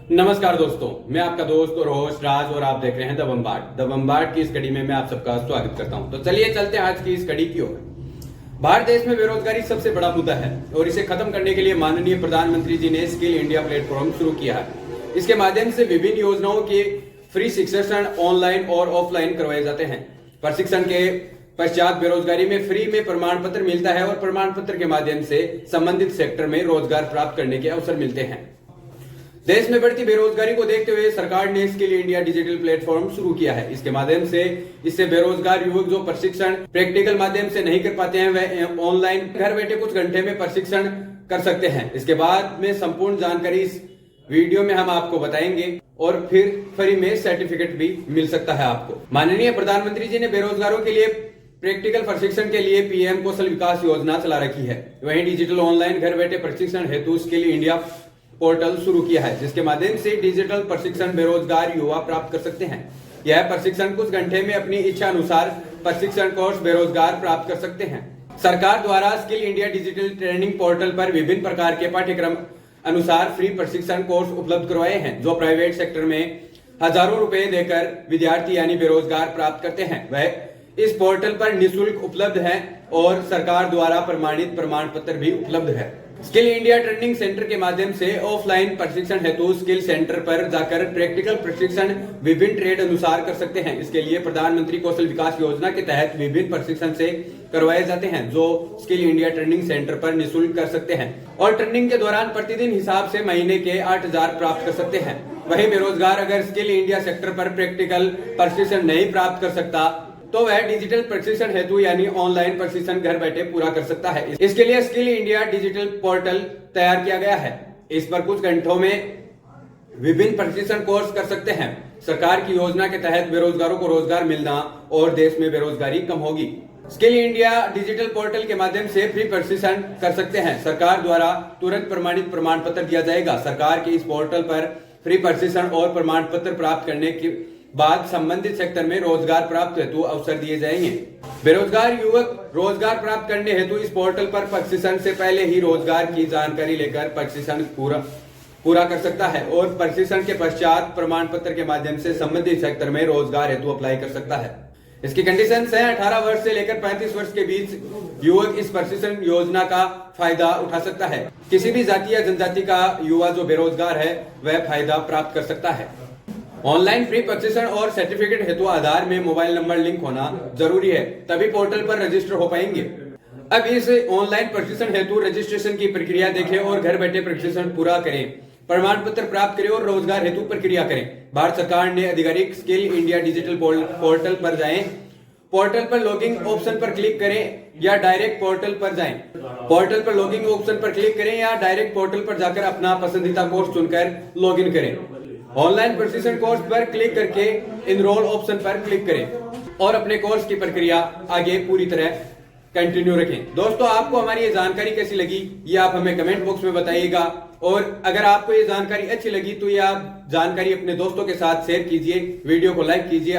नमस्कार दोस्तों, मैं आपका दोस्त और होस्ट राज और आप देख रहे हैं द बम्बार्ड की इस कड़ी में मैं आप सबका स्वागत करता हूं। तो चलिए चलते हैं आज की इस कड़ी की ओर। भारत देश में बेरोजगारी सबसे बड़ा मुद्दा है और इसे खत्म करने के लिए माननीय प्रधानमंत्री जी ने स्किल इंडिया प्लेटफॉर्म शुरू किया है। इसके माध्यम से विभिन्न योजनाओं के फ्री शिक्षण ऑनलाइन और ऑफलाइन करवाए जाते हैं। प्रशिक्षण के पश्चात बेरोजगारी में फ्री में प्रमाण पत्र मिलता है और प्रमाण पत्र के माध्यम से संबंधित सेक्टर में रोजगार प्राप्त करने के अवसर मिलते हैं। देश में बढ़ती बेरोजगारी को देखते हुए सरकार ने स्किल इंडिया डिजिटल प्लेटफॉर्म शुरू किया है। इसके माध्यम से इससे बेरोजगार युवक जो प्रशिक्षण प्रैक्टिकल माध्यम से नहीं कर पाते हैं वह ऑनलाइन घर बैठे कुछ घंटे में प्रशिक्षण कर सकते हैं। इसके बाद में संपूर्ण जानकारी इस वीडियो में हम आपको बताएंगे और फिर फ्री में सर्टिफिकेट भी मिल सकता है आपको। माननीय प्रधानमंत्री जी ने बेरोजगारों के लिए प्रैक्टिकल प्रशिक्षण के लिए पीएम कौशल विकास योजना चला रखी है। वहीं डिजिटल ऑनलाइन घर बैठे प्रशिक्षण हेतु स्किल इंडिया पोर्टल शुरू किया है, जिसके माध्यम से डिजिटल प्रशिक्षण बेरोजगार युवा प्राप्त कर सकते हैं। यह प्रशिक्षण कुछ घंटे में अपनी इच्छा अनुसार प्रशिक्षण कोर्स बेरोजगार प्राप्त कर सकते हैं। सरकार द्वारा skill India digital training portal पर विभिन्न प्रकार के पाठ्यक्रम अनुसार फ्री प्रशिक्षण कोर्स उपलब्ध करवाए हैं, जो प्राइवेट सेक्टर में हजारों रुपए देकर विद्यार्थी यानी बेरोजगार प्राप्त करते हैं। वह इस पोर्टल पर निःशुल्क उपलब्ध है और सरकार द्वारा प्रमाणित प्रमाण पत्र भी उपलब्ध है। स्किल इंडिया ट्रेनिंग सेंटर के माध्यम से ऑफलाइन प्रशिक्षण हेतु स्किल सेंटर पर जाकर प्रैक्टिकल प्रशिक्षण विभिन्न ट्रेड अनुसार कर सकते हैं। इसके लिए प्रधानमंत्री कौशल विकास योजना के तहत विभिन्न प्रशिक्षण से करवाए जाते हैं, जो स्किल इंडिया ट्रेनिंग सेंटर पर निःशुल्क कर सकते हैं और ट्रेनिंग के दौरान प्रतिदिन हिसाब से महीने के 8,000 प्राप्त कर सकते हैं। वही बेरोजगार अगर स्किल इंडिया सेक्टर पर प्रैक्टिकल प्रशिक्षण नहीं प्राप्त कर सकता तो वह डिजिटल प्रशिक्षण हेतु यानी ऑनलाइन प्रशिक्षण घर बैठे पूरा कर सकता है। इसके लिए स्किल इंडिया डिजिटल पोर्टल तैयार किया गया है। इस पर कुछ घंटों में विभिन्न प्रशिक्षण कोर्स कर सकते हैं। सरकार की योजना के तहत बेरोजगारों को रोजगार मिलना और देश में बेरोजगारी कम होगी। स्किल इंडिया डिजिटल पोर्टल के माध्यम से फ्री प्रशिक्षण कर सकते हैं। सरकार द्वारा तुरंत प्रमाणित प्रमाण पत्र दिया जाएगा। सरकार के इस पोर्टल पर फ्री प्रशिक्षण और प्रमाण पत्र प्राप्त करने के बाद संबंधित सेक्टर में रोजगार प्राप्त हेतु अवसर दिए जाएंगे। बेरोजगार युवक रोजगार प्राप्त करने हेतु इस पोर्टल पर प्रशिक्षण से पहले ही रोजगार की जानकारी लेकर प्रशिक्षण पूरा कर सकता है और प्रशिक्षण के पश्चात प्रमाण पत्र के माध्यम से संबंधित सेक्टर में रोजगार हेतु अप्लाई कर सकता है। इसकी कंडीशन है 18 वर्ष से लेकर 35 वर्ष के बीच युवक इस प्रशिक्षण योजना का फायदा उठा सकता है। किसी भी जाति या जनजाति का युवा जो बेरोजगार है वह फायदा प्राप्त कर सकता है। ऑनलाइन फ्री प्रशिक्षण और सर्टिफिकेट हेतु आधार में मोबाइल नंबर लिंक होना जरूरी है, तभी पोर्टल पर रजिस्टर हो पाएंगे। अब इस ऑनलाइन प्रशिक्षण हेतु रजिस्ट्रेशन की प्रक्रिया देखें और घर बैठे प्रशिक्षण पूरा करें, प्रमाण पत्र प्राप्त करें और रोजगार हेतु प्रक्रिया करें। भारत सरकार ने आधिकारिक स्किल इंडिया डिजिटल पोर्टल पर जाएं, पोर्टल पर लॉगिन ऑप्शन पर क्लिक करें या डायरेक्ट पोर्टल पर जाएं। पोर्टल पर लॉगिन ऑप्शन पर क्लिक करें या डायरेक्ट पोर्टल पर जाकर अपना पसंदीदा कोर्स चुनकर लॉगिन करें। ऑनलाइन प्रशिक्षण कोर्स पर क्लिक करके इनरोल ऑप्शन पर क्लिक करें और अपने कोर्स की प्रक्रिया आगे पूरी तरह कंटिन्यू रखें। दोस्तों, आपको हमारी ये जानकारी कैसी लगी ये आप हमें कमेंट बॉक्स में बताइएगा और अगर आपको ये जानकारी अच्छी लगी तो ये आप जानकारी अपने दोस्तों के साथ शेयर कीजिए, वीडियो को लाइक कीजिए।